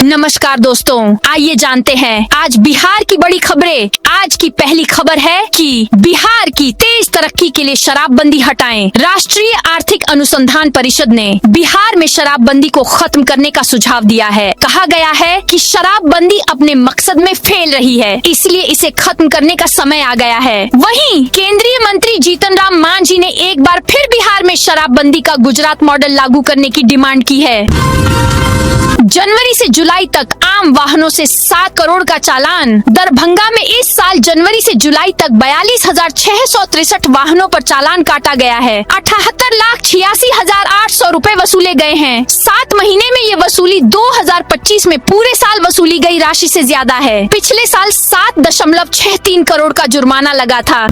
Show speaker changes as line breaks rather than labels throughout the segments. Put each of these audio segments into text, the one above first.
नमस्कार दोस्तों, आइए जानते हैं आज बिहार की बड़ी खबरें। आज की पहली खबर है कि बिहार की तेज तरक्की के लिए शराबबंदी हटाएं। राष्ट्रीय आर्थिक अनुसंधान परिषद ने बिहार में शराबबंदी को खत्म करने का सुझाव दिया है। कहा गया है कि शराबबंदी अपने मकसद में फेल रही है, इसलिए इसे खत्म करने का समय आ गया है। वहीं केंद्रीय मंत्री जीतन राम मांझी ने एक बार फिर बिहार में शराबबंदी का गुजरात मॉडल लागू करने की डिमांड की है। जनवरी से जुलाई तक आम वाहनों से 7 करोड़ का चालान। दरभंगा में इस साल जनवरी से जुलाई तक 42,663 वाहनों पर चालान काटा गया है। 78,86,800 रुपए वसूले गए हैं। 7 महीने में ये वसूली 2025 में पूरे साल वसूली गई राशि से ज्यादा है। पिछले साल 7.63 करोड़ का जुर्माना लगा था।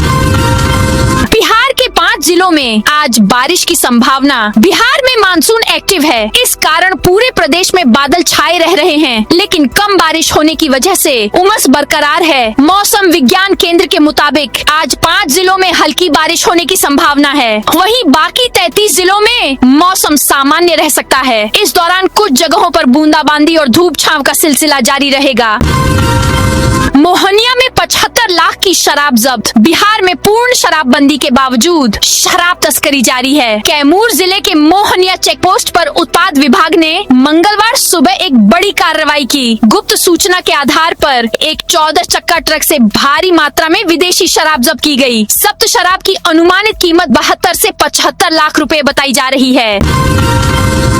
बिहार के 5 जिलों में आज बारिश की संभावना। बिहार में मानसून एक्टिव है, इस कारण पूरे प्रदेश में बादल छाए रह रहे हैं, लेकिन कम बारिश होने की वजह से उमस बरकरार है। मौसम विज्ञान केंद्र के मुताबिक आज 5 जिलों में हल्की बारिश होने की संभावना है। वहीं बाकी 33 जिलों में मौसम सामान्य रह सकता है। इस दौरान कुछ जगहों पर बूंदाबांदी और धूप छांव का सिलसिला जारी रहेगा। मोहनिया में 75 लाख की शराब जब्त। बिहार में पूर्ण शराबबंदी के बावजूद शराब तस्करी जारी है। कैमूर जिले के मोहनिया चेक पोस्ट पर उत्पाद विभाग ने मंगलवार सुबह एक बड़ी कार्रवाई की। गुप्त सूचना के आधार पर एक 14 चक्का ट्रक से भारी मात्रा में विदेशी शराब जब्त की गई। जब्त शराब की अनुमानित कीमत 72 से 75 लाख रुपए बताई जा रही है।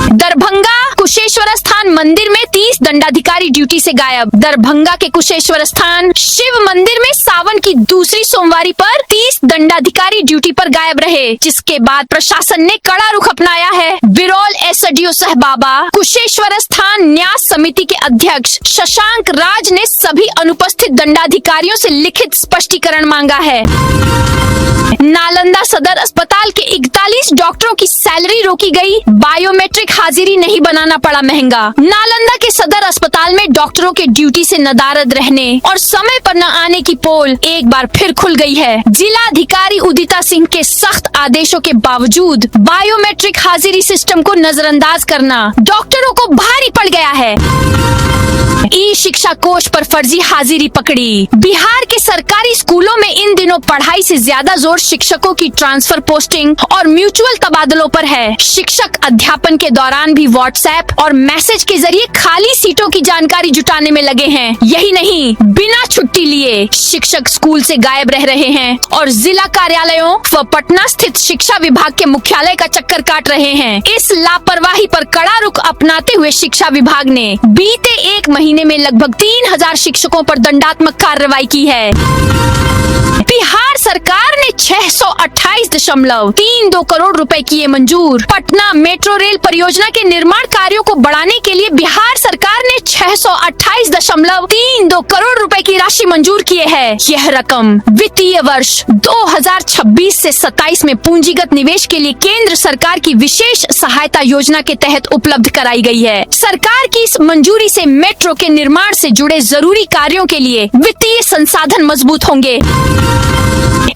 दरभंगा कुशेश्वर स्थान मंदिर में 30 दंडाधिकारी ड्यूटी से गायब। दरभंगा के कुशेश्वर स्थान शिव मंदिर में सावन की दूसरी सोमवारी पर 30 दंडाधिकारी ड्यूटी पर गायब रहे, जिसके बाद प्रशासन ने कड़ा रुख अपनाया है। बिरौल एसडीओ सह बाबा कुशेश्वर स्थान न्यास समिति के अध्यक्ष शशांक राज ने सभी अनुपस्थित दंडाधिकारियों से लिखित स्पष्टीकरण मांगा है। नालंदा सदर अस्पताल के 41 डॉक्टरों की सैलरी रोकी गई। बायोमेट्रिक हाजिरी नहीं बनाना पड़ा महंगा। नालंदा के सदर अस्पताल में डॉक्टरों के ड्यूटी से नदारद रहने और समय पर न आने की पोल एक बार फिर खुल गई है। जिलाधिकारी उदिता सिंह के सख्त आदेशों के बावजूद बायोमेट्रिक हाजिरी सिस्टम को नजरअंदाज करना डॉक्टरों को भारी पड़ गया है। ई शिक्षा कोष पर फर्जी हाजिरी पकड़ी। बिहार के सरकारी स्कूलों में इन दिनों पढ़ाई से ज्यादा जोर शिक्षकों की ट्रांसफर पोस्टिंग और म्यूचुअल तबादलों पर है। शिक्षक अध्यापन के दौरान भी व्हाट्सएप और मैसेज के जरिए खाली सीटों की जानकारी जुटाने में लगे हैं। यही नहीं, बिना छुट्टी लिए शिक्षक स्कूल से गायब रह रहे हैं और जिला कार्यालयों व पटना स्थित शिक्षा विभाग के मुख्यालय का चक्कर काट रहे हैं। इस लापरवाही पर कड़ा रुख अपनाते हुए शिक्षा विभाग ने बीते 1 महीने में लगभग 3000 शिक्षकों पर दंडात्मक कार्रवाई की है। बिहार सरकार ने 628.32 करोड़ रुपए किए मंजूर। पटना मेट्रो रेल परियोजना के निर्माण कार्यों को बढ़ाने के लिए बिहार सरकार ने 628.32 करोड़ रुपए की राशि मंजूर किए है। यह रकम वित्तीय वर्ष 2026 से 27 में पूंजीगत निवेश के लिए केंद्र सरकार की विशेष सहायता योजना के तहत उपलब्ध कराई गई है। सरकार की इस मंजूरी से मेट्रो के निर्माण से जुड़े जरूरी कार्यों के लिए वित्तीय संसाधन मजबूत होंगे।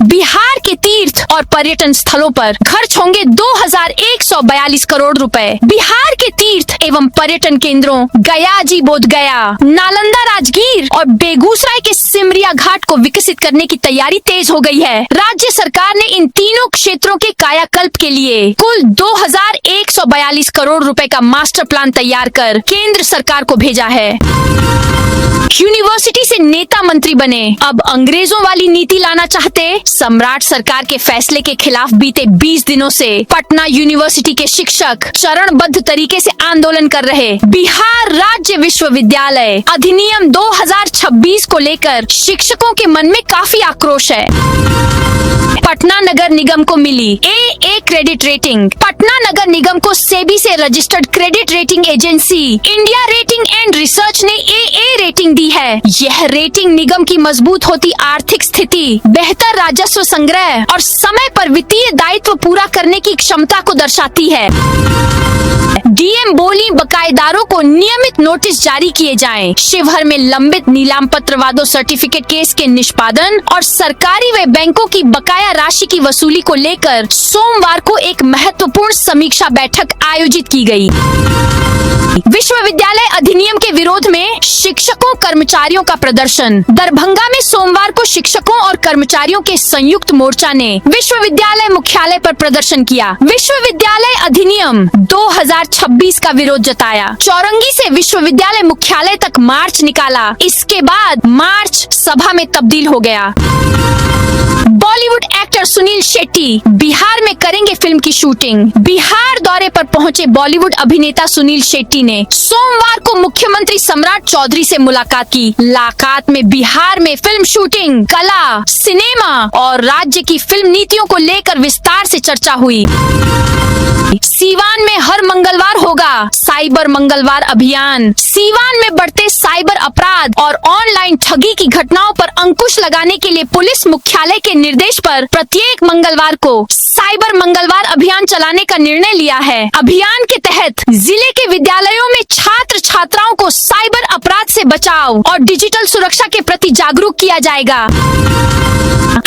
बिहार के तीर्थ और पर्यटन स्थलों पर खर्च होंगे 2142 करोड़ रुपए। बिहार के तीर्थ एवं पर्यटन केंद्रों गया जी बोध गया, नालंदा राजगीर और बेगूसराय के सिमरिया घाट को विकसित करने की तैयारी तेज हो गई है। राज्य सरकार ने इन तीनों क्षेत्रों के कायाकल्प के लिए कुल 2142 करोड़ रुपए का मास्टर प्लान तैयार कर केंद्र सरकार को भेजा है। यूनिवर्सिटी से नेता मंत्री बने, अब अंग्रेजों वाली नीति लाना चाहते। सम्राट सरकार के फैसले के खिलाफ बीते 20 दिनों से पटना यूनिवर्सिटी के शिक्षक चरणबद्ध तरीके से आंदोलन कर रहे। बिहार राज्य विश्वविद्यालय अधिनियम 2026 को लेकर शिक्षकों के मन में काफी आक्रोश है। पटना नगर निगम को मिली AA क्रेडिट रेटिंग। पटना नगर निगम को सेबी से registered credit rating agency India rating and research ने AA रेटिंग दी है। यह रेटिंग निगम की मजबूत होती आर्थिक स्थिति, बेहतर राजस्व संग्रह और समय पर वित्तीय दायित्व पूरा करने की क्षमता को दर्शाती है। डीएम बोली बकायेदारों को नियमित नोटिस जारी किए जाएं। शिवहर में लंबित नीलाम पत्र वादों सर्टिफिकेट केस के निष्पादन और सरकारी व बैंकों की बकाया राशि की वसूली को लेकर सोमवार को एक महत्वपूर्ण समीक्षा बैठक आयोजित की गई। विश्वविद्यालय अधिनियम के विरोध में शिक्षकों कर्मचारियों का प्रदर्शन। दरभंगा में सोमवार को शिक्षकों और कर्मचारियों के संयुक्त मोर्चा ने विश्वविद्यालय मुख्यालय पर प्रदर्शन किया। विश्वविद्यालय अधिनियम 2026 का विरोध जताया। चौरंगी से विश्वविद्यालय मुख्यालय तक मार्च निकाला। इसके बाद मार्च सभा में तब्दील हो गया। बॉलीवुड एक्टर सुनील शेट्टी बिहार में करेंगे फिल्म की शूटिंग। बिहार दौरे पर पहुंचे बॉलीवुड अभिनेता सुनील शेट्टी ने सोमवार को मुख्यमंत्री सम्राट चौधरी से मुलाकात की। मुलाकात में बिहार में फिल्म शूटिंग, कला, सिनेमा और राज्य की फिल्म नीतियों को लेकर विस्तार से चर्चा हुई। सीवान में हर मंगलवार होगा साइबर मंगलवार अभियान। सीवान में बढ़ते साइबर अपराध और ऑनलाइन ठगी की घटनाओं पर अंकुश लगाने के लिए पुलिस मुख्यालय के निर्देश पर प्रत्येक मंगलवार को साइबर मंगलवार अभियान चलाने का निर्णय लिया है। अभियान के तहत जिले के विद्यालयों में छात्र छात्राओं को साइबर अपराध से बचाव और डिजिटल सुरक्षा के प्रति जागरूक किया जाएगा।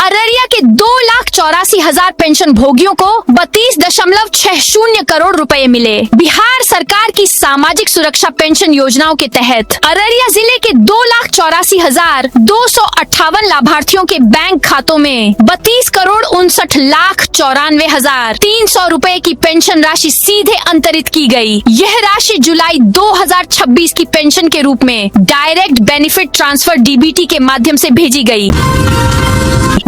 अररिया के 2,84,000 पेंशन भोगियों को 32.60 करोड़ रुपए मिले। बिहार सरकार की सामाजिक सुरक्षा पेंशन योजनाओं के तहत अररिया जिले के 2,84,258 लाभार्थियों के बैंक खातों में 32,59,94,300 रुपए की पेंशन राशि सीधे अंतरित की गई। यह राशि जुलाई 2026 की पेंशन के रूप में डायरेक्ट बेनिफिट ट्रांसफर DBT के माध्यम से भेजी गई।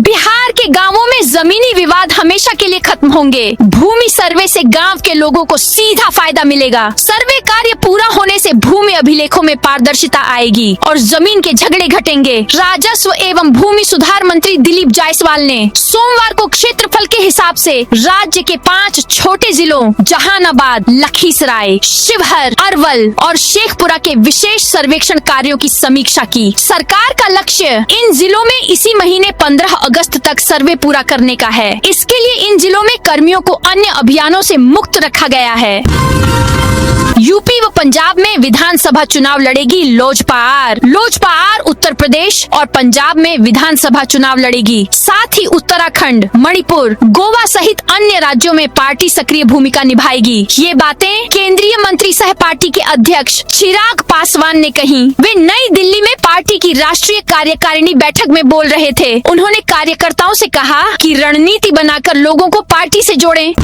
बिहार के गांवों में जमीनी विवाद हमेशा के लिए खत्म होंगे। भूमि सर्वे से गांव के लोगों को सीधा फायदा मिलेगा। सर्वे कार्य पूरा होने से भूमि अभिलेखों में पारदर्शिता आएगी और जमीन के झगड़े घटेंगे। राजस्व एवं भूमि सुधार मंत्री दिलीप जायसवाल ने सोमवार को क्षेत्रफल के हिसाब से राज्य के 5 छोटे जिलों जहानाबाद, लखीसराय, शिवहर, अरवल और शेखपुरा के विशेष सर्वेक्षण कार्यों की समीक्षा की। सरकार का लक्ष्य इन जिलों में इसी महीने 15 अगस्त तक सर्वे पूरा करने का है। इसके लिए इन जिलों में कर्मियों को अन्य अभियानों से मुक्त रखा गया है। यूपी व पंजाब में विधानसभा चुनाव लड़ेगी लोजपा उत्तर प्रदेश और पंजाब में विधानसभा चुनाव लड़ेगी। साथ ही उत्तराखंड, मणिपुर, गोवा सहित अन्य राज्यों में पार्टी सक्रिय भूमिका निभाएगी। ये बातें केंद्रीय मंत्री सह पार्टी के अध्यक्ष चिराग पासवान ने कही। वे नई दिल्ली में पार्टी की राष्ट्रीय कार्यकारिणी बैठक में बोल रहे थे। उन्होंने कार्यकर्ताओं से कहा कि रणनीति बनाकर लोगों को पार्टी से जोड़ें।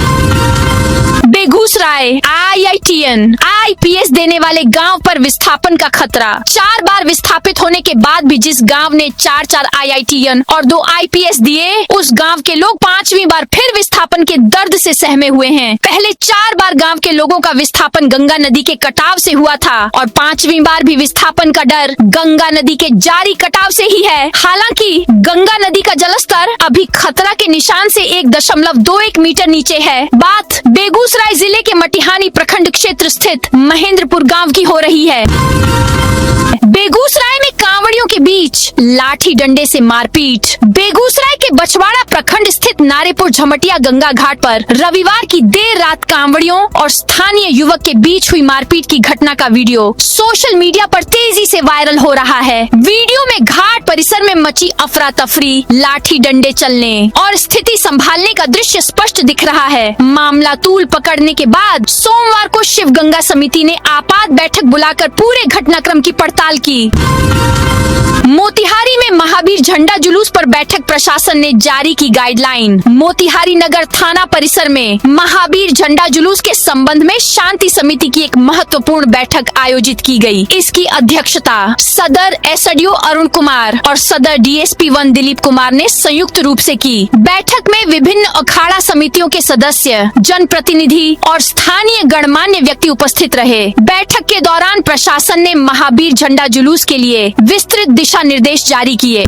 बेगूसराय IITN IPS देने वाले गांव पर विस्थापन का खतरा। 4 बार विस्थापित होने के बाद भी जिस गांव ने 4 IITN और 2 IPS दिए, उस गांव के लोग 5वीं बार फिर विस्थापन के दर्द से सहमे हुए हैं। पहले 4 बार गांव के लोगों का विस्थापन गंगा नदी के कटाव से हुआ था और 5वीं बार भी विस्थापन का डर गंगा नदी के जारी कटाव से ही है। हालांकि गंगा नदी का जलस्तर अभी खतरा के निशान से 1.21 मीटर नीचे है। बात बेगूसराय जिले के मटिहानी प्रखंड क्षेत्र स्थित महेंद्रपुर गांव की हो रही है। बेगूसराय में कांवड़ियों के बीच लाठी डंडे से मारपीट। बेगूसराय के बछवाड़ा प्रखंड स्थित नारेपुर झमटिया गंगा घाट पर रविवार की देर रात कांवड़ियों और स्थानीय युवक के बीच हुई मारपीट की घटना का वीडियो सोशल मीडिया पर तेजी से वायरल हो रहा है। वीडियो में घाट परिसर में मची अफरा तफरी, लाठी डंडे चलने और स्थिति संभालने का दृश्य स्पष्ट दिख रहा है। मामला तूल पकड़ने के बाद सोमवार को शिव गंगा समिति ने आपात बैठक बुलाकर पूरे घटनाक्रम की पड़ताल की। मोतिहारी में महावीर झंडा जुलूस पर बैठक प्रशासन ने जारी की गाइडलाइन। मोतिहारी नगर थाना परिसर में महावीर झंडा जुलूस के संबंध में शांति समिति की एक महत्वपूर्ण बैठक आयोजित की गई। इसकी अध्यक्षता सदर SDO अरुण कुमार और सदर DSP 1 दिलीप कुमार ने संयुक्त रूप से की। बैठक में विभिन्न अखाड़ा समितियों के सदस्य, जनप्रतिनिधि और स्थानीय गणमान्य व्यक्ति उपस्थित रहे। बैठक के दौरान प्रशासन ने महावीर झंडा जुलूस के लिए विस्तृत दिशा निर्देश जारी किए।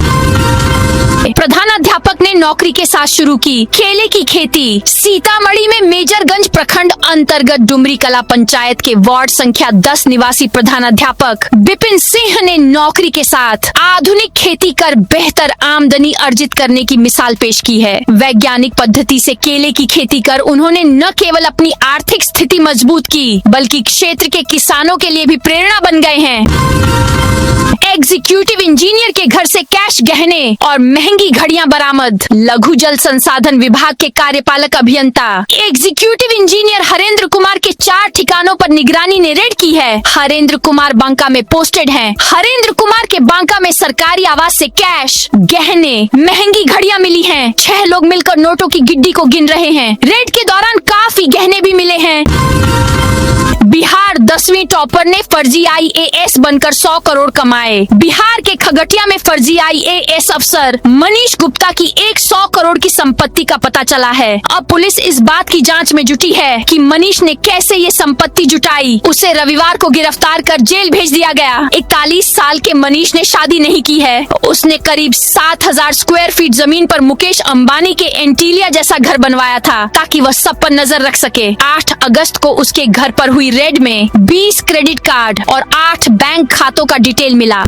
प्रधानाध्यापक ने नौकरी के साथ शुरू की केले की खेती। सीतामढ़ी में मेजरगंज प्रखंड अंतर्गत डुमरी कला पंचायत के वार्ड संख्या 10 निवासी प्रधानाध्यापक विपिन सिंह ने नौकरी के साथ आधुनिक खेती कर बेहतर आमदनी अर्जित करने की मिसाल पेश की है। वैज्ञानिक पद्धति से केले की खेती कर उन्होंने न केवल अपनी आर्थिक स्थिति मजबूत की, बल्कि क्षेत्र के किसानों के लिए भी प्रेरणा बन गए हैं। एग्जीक्यूटिव इंजीनियर के घर से कैश, गहने और महंगी घड़ियां बरामद। लघु जल संसाधन विभाग के कार्यपालक अभियंता एग्जीक्यूटिव इंजीनियर हरेंद्र कुमार के 4 ठिकानों पर निगरानी ने रेड की है। हरेंद्र कुमार बांका में पोस्टेड हैं। हरेंद्र कुमार के बांका में सरकारी आवास से कैश, गहने, महंगी घड़ियां मिली हैं। 6 लोग मिलकर नोटों की गिड्डी को गिन रहे हैं। रेड के दौरान काफी गहने भी मिले हैं। बिहार 10वीं टॉपर ने फर्जी IAS बनकर 100 करोड़ कमाए। बिहार के खगड़िया में फर्जी IAS अफसर मनीष गुप्ता की 100 करोड़ की संपत्ति का पता चला है। अब पुलिस इस बात की जांच में जुटी है कि मनीष ने कैसे ये संपत्ति जुटाई। उसे रविवार को गिरफ्तार कर जेल भेज दिया गया। 41 साल के मनीष ने शादी नहीं की है। उसने करीब 7000 स्क्वायर फीट जमीन पर मुकेश अंबानी के एंटीलिया जैसा घर बनवाया था ताकि वह सब पर नजर रख सके। 8 अगस्त को उसके घर पर हुई रेड में 20 क्रेडिट कार्ड और 8 बैंक खातों का डिटेल मिला।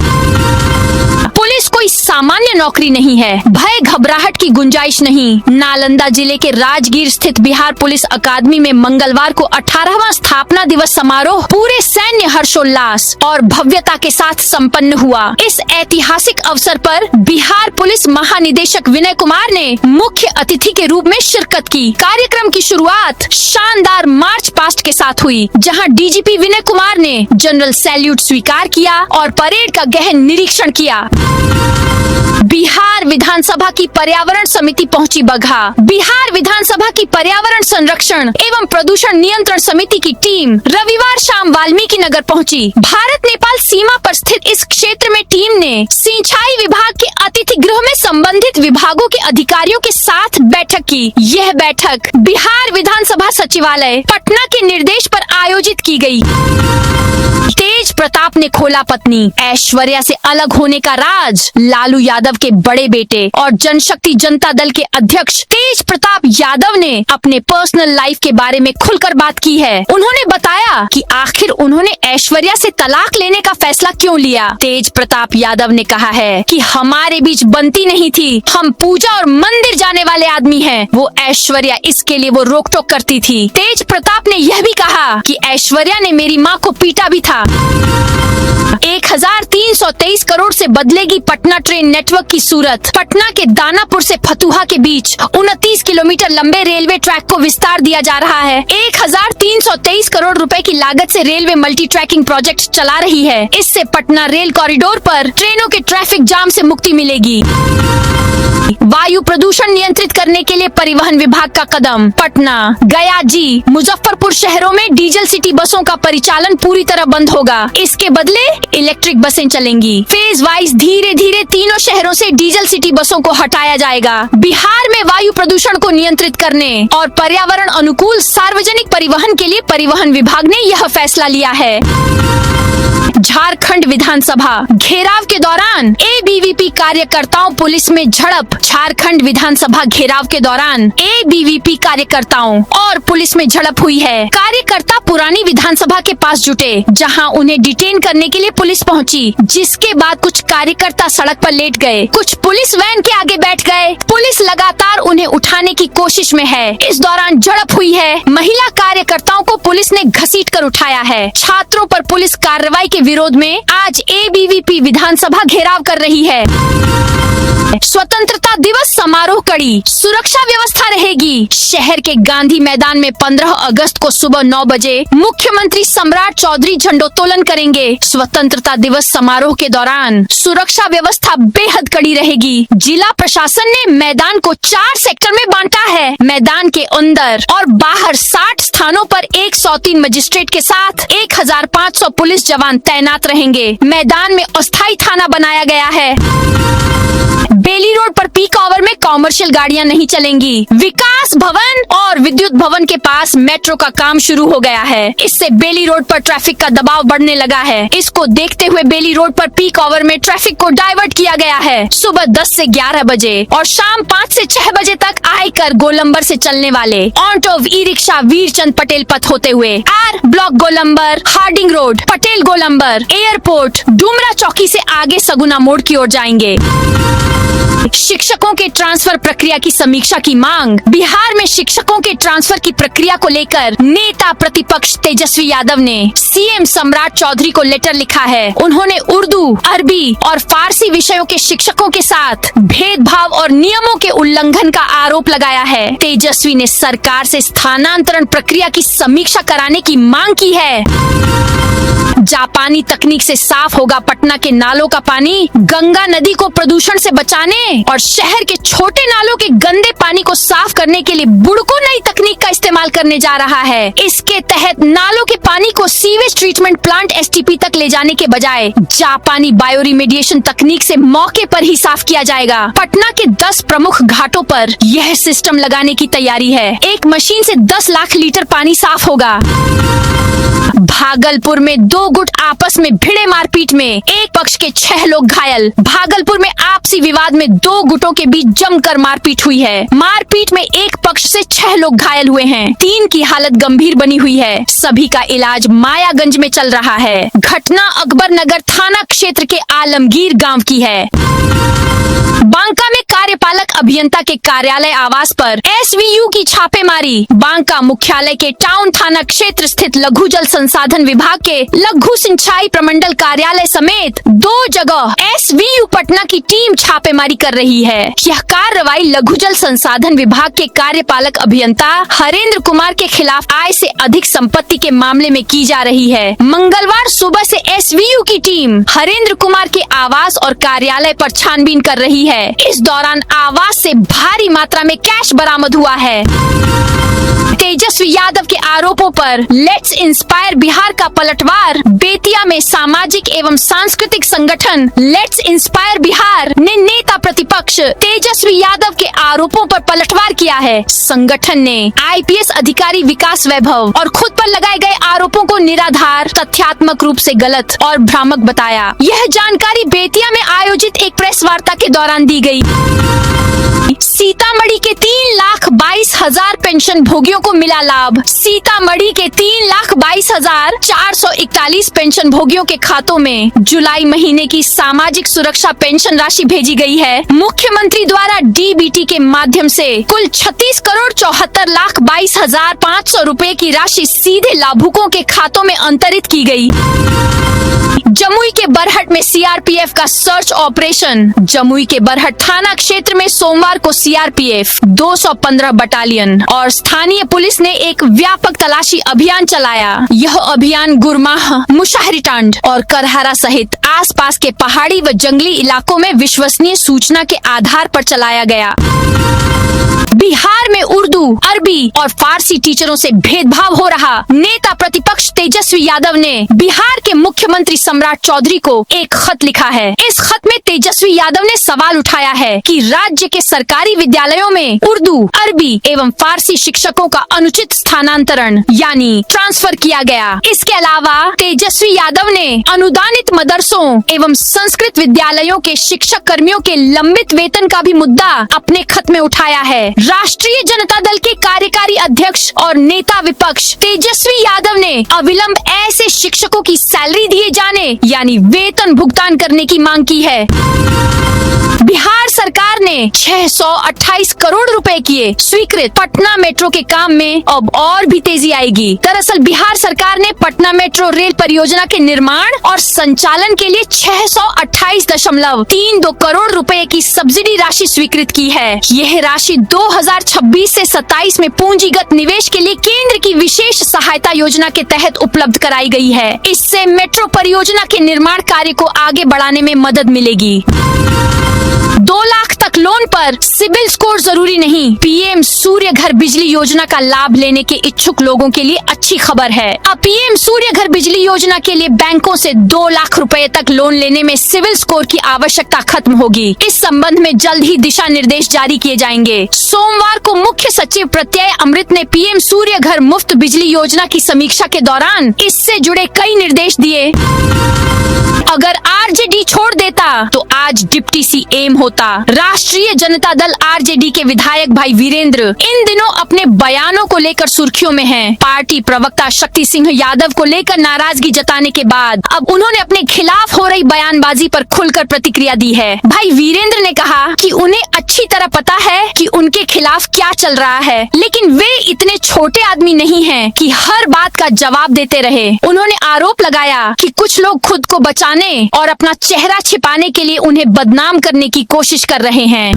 पुलिस कोई सामान्य नौकरी नहीं है, भय घबराहट की गुंजाइश नहीं। नालंदा जिले के राजगीर स्थित बिहार पुलिस अकादमी में मंगलवार को 18वां स्थापना दिवस समारोह पूरे सैन्य हर्षोल्लास और भव्यता के साथ संपन्न हुआ। इस ऐतिहासिक अवसर पर बिहार पुलिस महानिदेशक विनय कुमार ने मुख्य अतिथि के रूप में शिरकत की। कार्यक्रम की शुरुआत शानदार मार्च पास्ट के साथ हुई, जहां DGP विनय कुमार ने जनरल सैल्यूट स्वीकार किया और परेड का गहन निरीक्षण किया। बिहार विधानसभा की पर्यावरण समिति पहुंची बगहा। बिहार विधानसभा की पर्यावरण संरक्षण एवं प्रदूषण नियंत्रण समिति की टीम रविवार शाम वाल्मीकि नगर पहुंची। भारत नेपाल सीमा पर स्थित इस क्षेत्र में टीम ने सिंचाई विभाग के अतिथि गृह में संबंधित विभागों के अधिकारियों के साथ बैठक की। यह बैठक बिहार विधानसभा सचिवालय पटना के निर्देश पर आयोजित की गई। तेज प्रताप ने खोला पत्नी। ऐश्वर्या से अलग होने का राज। लालू यादव के बड़े बेटे और जनशक्ति जनता दल के अध्यक्ष तेज प्रताप यादव ने अपने पर्सनल लाइफ के बारे में खुलकर बात की है। उन्होंने बताया कि आखिर उन्होंने ऐश्वर्या से तलाक लेने का फैसला क्यों लिया। तेज प्रताप यादव ने कहा है कि हमारे बीच बनती नहीं थी। हम पूजा और मंदिर जाने वाले आदमी हैं। वो ऐश्वर्या इसके लिए वो रोक टोक करती थी। तेज प्रताप ने यह भी कहा कि ऐश्वर्या ने मेरी माँ को पीटा भी था। 1323 करोड़ से बदलेगी पटना ट्रेन नेटवर्क की सूरत। पटना के दानापुर से फतुहा के बीच 29 किलोमीटर लंबे रेलवे ट्रैक को विस्तार दिया जा रहा है। 1323 करोड़ रुपए की लागत से रेलवे मल्टी ट्रैकिंग प्रोजेक्ट चला रही है। इससे पटना रेल कॉरिडोर पर ट्रेनों के ट्रैफिक जाम से मुक्ति मिलेगी। वायु प्रदूषण नियंत्रित करने के लिए परिवहन विभाग का कदम। पटना, गया जी, मुजफ्फरपुर शहरों में डीजल सिटी बसों का परिचालन पूरी तरह बंद होगा। इसके बदले इलेक्ट्रिक बसें चलेंगी। फेज वाइज धीरे धीरे तीनों शहरों से डीजल सिटी बसों को हटाया जाएगा। बिहार में वायु प्रदूषण को नियंत्रित करने और पर्यावरण अनुकूल सार्वजनिक परिवहन के लिए परिवहन विभाग ने यह फैसला लिया है। झारखंड विधानसभा घेराव के दौरान ABVP कार्यकर्ताओं पुलिस में झड़प। झारखंड विधानसभा घेराव के दौरान ABVP कार्यकर्ताओं और पुलिस में झड़प हुई है। कार्यकर्ता पुरानी विधानसभा के पास जुटे, जहां उन्हें डिटेन करने के लिए पुलिस पहुंची, जिसके बाद कुछ कार्यकर्ता सड़क पर लेट गए। कुछ पुलिस वैन के आगे बैठ गए। पुलिस लगातार उन्हें उठाने की कोशिश में है। इस दौरान झड़प हुई है। महिला कार्यकर्ताओं को पुलिस ने घसीट कर उठाया है। छात्रों पर पुलिस कार्रवाई के विरोध में आज ABVP विधानसभा घेराव कर रही है। स्वतंत्रता दिवस समारोह कड़ी। सुरक्षा व्यवस्था रहेगी। शहर के गांधी मैदान में 15 अगस्त को सुबह 9 बजे मुख्यमंत्री सम्राट चौधरी झंडोत्तोलन करेंगे। स्वतंत्रता दिवस समारोह के दौरान सुरक्षा व्यवस्था बेहद कड़ी रहेगी। जिला प्रशासन ने मैदान को 4 सेक्टर में बांटा है। मैदान के अंदर और बाहर 60 स्थानों पर 103 मजिस्ट्रेट के साथ 1500 पुलिस जवान तैनात रहेंगे। मैदान में अस्थायी थाना बनाया गया है। बेली रोड पर पीक आवर में कॉमर्शियल गाड़ियां नहीं चलेंगी। विकास भवन और विद्युत भवन के पास मेट्रो का काम शुरू हो गया है। इससे बेली रोड पर ट्रैफिक का दबाव बढ़ने लगा है। इसको देखते हुए बेली रोड पर पीक आवर में ट्रैफिक को डाइवर्ट किया गया है। सुबह 10 से 11 बजे और शाम 5 से 6 बजे तक आयकर गोलंबर से चलने वाले auto e rickshaw Virchand Patel पथ होते हुए आर ब्लॉक गोलंबर, हार्डिंग रोड, पटेल गोलंबर, एयरपोर्ट, डुमरा चौकी से आगे सगुना मोड़ की ओर जाएंगे। शिक्षकों के ट्रांसफर प्रक्रिया की समीक्षा की मांग। बिहार में शिक्षकों के ट्रांसफर की प्रक्रिया को लेकर नेता प्रतिपक्ष तेजस्वी यादव ने सीएम सम्राट चौधरी को लेटर लिखा है। उन्होंने उर्दू, अरबी और फारसी विषयों के शिक्षकों के साथ भेदभाव और नियमों के उल्लंघन का आरोप लगाया है। तेजस्वी ने सरकार से स्थानांतरण प्रक्रिया की समीक्षा कराने की मांग की है। जापानी तकनीक से साफ होगा पटना के नालों का पानी। गंगा नदी को प्रदूषण से बचाने और शहर के छोटे नालों के गंदे पानी को साफ करने के लिए बुड़को नई तकनीक का इस्तेमाल करने जा रहा है। इसके तहत नालों के पानी को सीवेज ट्रीटमेंट प्लांट एसटीपी तक ले जाने के बजाय जापानी बायोरिमेडिएशन तकनीक से मौके पर ही साफ किया जाएगा। पटना के 10 प्रमुख घाटों पर यह सिस्टम लगाने की तैयारी है। एक मशीन से 10 लाख लीटर पानी साफ होगा। भागलपुर में 2 गुट आपस में भिड़े मारपीट में एक पक्ष के 6 लोग घायल। भागलपुर में आपसी विवाद में 2 गुटों के बीच जमकर मारपीट हुई है। मारपीट में एक पक्ष से 6 लोग घायल हुए हैं। 3 की हालत गंभीर बनी हुई है। सभी का इलाज मायागंज में चल रहा है। घटना अकबर नगर थाना क्षेत्र के आलमगीर गांव की है। बांका में कार्यपालक अभियंता के कार्यालय आवास पर एसवीयू की छापेमारी। बांका मुख्यालय के टाउन थाना क्षेत्र स्थित लघु जल संसाधन विभाग के लघु सिंचाई प्रमंडल कार्यालय समेत 2 जगह एसवीयू पटना की टीम छापेमारी कर रही है। यह कार्रवाई लघु जल संसाधन विभाग के कार्यपालक अभियंता हरेंद्र कुमार के खिलाफ आय से अधिक संपत्ति के मामले में की जा रही है। मंगलवार सुबह से एसवीयू की टीम हरेंद्र कुमार के आवास और कार्यालय पर छानबीन कर रही है। इस दौरान आवास से भारी मात्रा में कैश बरामद हुआ है। तेजस्वी यादव के आरोपों पर लेट्स इंस्पायर बिहार का पलटवार। बेतिया में सामाजिक एवं सांस्कृतिक संगठन लेट्स इंस्पायर बिहार ने नेता प्रतिपक्ष तेजस्वी यादव के आरोपों पर पलटवार किया है। संगठन ने आईपीएस अधिकारी विकास वैभव और खुद पर लगाए गए आरोपों को निराधार, तथ्यात्मक रूप से गलत और भ्रामक बताया। यह जानकारी बेतिया में आयोजित एक प्रेस वार्ता के दौरान दी गई। सीतामढ़ी के 3,22,000 पेंशन भोगियों को मिला लाभ। सीतामढ़ी के 3,22,441 पेंशन भोगियों के खातों में जुलाई महीने की सामाजिक सुरक्षा पेंशन राशि भेजी गई है। मुख्यमंत्री द्वारा डीबीटी के माध्यम से कुल 36,74,22,500 रुपए की राशि सीधे लाभुकों के खातों में अंतरित की गई। जमुई के बरहट में सीआरपीएफ का सर्च ऑपरेशन। जमुई के बरहट थाना क्षेत्र में सोमवार को सीआरपीएफ 215 बटालियन और स्थानीय पुलिस ने एक व्यापक तलाशी अभियान चलाया। यह अभियान गुरमाह, मुशाहरीटांड और करहरा सहित आसपास के पहाड़ी व जंगली इलाकों में विश्वसनीय सूचना के आधार पर चलाया गया। बिहार में उर्दू, अरबी और फारसी टीचरों से भेदभाव हो रहा। नेता प्रतिपक्ष तेजस्वी यादव ने बिहार के मुख्यमंत्री सम्राट चौधरी को एक खत लिखा है। इस खत में तेजस्वी यादव ने सवाल उठाया है कि राज्य के सरकारी विद्यालयों में उर्दू, अरबी एवं फारसी शिक्षकों का अनुचित स्थानांतरण यानी ट्रांसफर किया गया। इसके अलावा तेजस्वी यादव ने अनुदानित मदरसों एवं संस्कृत विद्यालयों के शिक्षक कर्मियों के लंबित वेतन का भी मुद्दा अपने खत में उठाया है। राष्ट्रीय जनता दल के कार्यकारी अध्यक्ष और नेता विपक्ष तेजस्वी यादव ने अविलंब ऐसे शिक्षकों की सैलरी दिए जाने यानी वेतन भुगतान करने की मांग की है। बिहार सरकार ने 628 करोड़ रुपए किए स्वीकृत। पटना मेट्रो के काम में अब और भी तेजी आएगी। दरअसल बिहार सरकार ने पटना मेट्रो रेल परियोजना के निर्माण और संचालन के लिए 628.32 करोड़ रुपए की सब्सिडी राशि स्वीकृत की है। यह राशि 2026 से 27 में पूंजीगत निवेश के लिए केंद्र की विशेष सहायता योजना के तहत उपलब्ध कराई गई है। इससे मेट्रो परियोजना के निर्माण कार्य को आगे बढ़ाने में मदद मिलेगी। 2 लाख तक लोन पर सिबिल स्कोर जरूरी नहीं। पीएम सूर्य घर बिजली योजना का लाभ लेने के इच्छुक लोगों के लिए अच्छी खबर है। अब पीएम सूर्य घर बिजली योजना के लिए बैंकों से 2 लाख रुपए तक लोन लेने में सिविल स्कोर की आवश्यकता खत्म होगी। इस संबंध में जल्द ही दिशा निर्देश जारी किए जाएंगे। सोमवार को मुख्य सचिव प्रत्यय अमृत ने पीएम सूर्य घर मुफ्त बिजली योजना की समीक्षा के दौरान इससे जुड़े कई निर्देश दिए। अगर आरजेडी छोड़ देता तो आज डिप्टी सीएम होता। राष्ट्रीय जनता दल आरजेडी के विधायक भाई वीरेंद्र इन दिनों अपने बयानों को लेकर सुर्खियों में हैं। पार्टी प्रवक्ता शक्ति सिंह यादव को लेकर नाराजगी जताने के बाद अब उन्होंने अपने खिलाफ हो रही बयानबाजी पर खुलकर प्रतिक्रिया दी है। भाई वीरेंद्र ने कहा कि उन्हें अच्छी तरह पता है कि उनके खिलाफ क्या चल रहा है, लेकिन वे इतने छोटे आदमी नहीं हैं कि हर बात का जवाब देते रहे। उन्होंने आरोप लगाया कि कुछ लोग खुद को बचाने और अपना चेहरा छिपाने के लिए उन्हें बदनाम करने की कोशिश कर रहे हैं।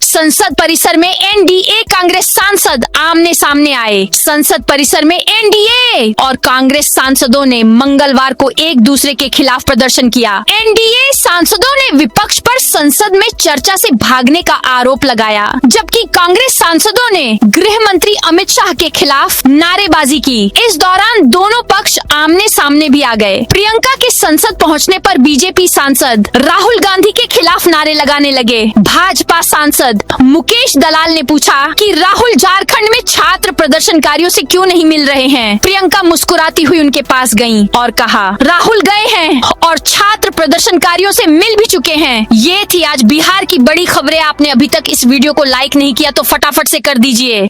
संसद परिसर में एनडीए कांग्रेस सांसद आमने सामने आए। संसद परिसर में एनडीए और कांग्रेस सांसदों ने मंगलवार को एक दूसरे के खिलाफ प्रदर्शन किया। एनडीए सांसदों ने विपक्ष पर संसद में चर्चा से भागने का आरोप लगाया, जबकि कांग्रेस सांसदों ने गृह मंत्री अमित शाह के खिलाफ नारेबाजी की। इस दौरान दोनों पक्ष आमने सामने भी आ गए। प्रियंका के संसद पहुंचने पर बीजेपी सांसद राहुल गांधी के खिलाफ नारे लगाने लगे। भाजपा सांसद मुकेश दलाल ने पूछा कि राहुल झारखंड में छात्र प्रदर्शनकारियों से क्यों नहीं मिल रहे हैं। प्रियंका मुस्कुराती हुई उनके पास गईं और कहा, राहुल गए हैं और छात्र प्रदर्शनकारियों से मिल भी चुके हैं। ये थी आज बिहार की बड़ी खबरें। आपने अभी तक इस वीडियो को लाइक नहीं किया तो फटाफट से कर दीजिए।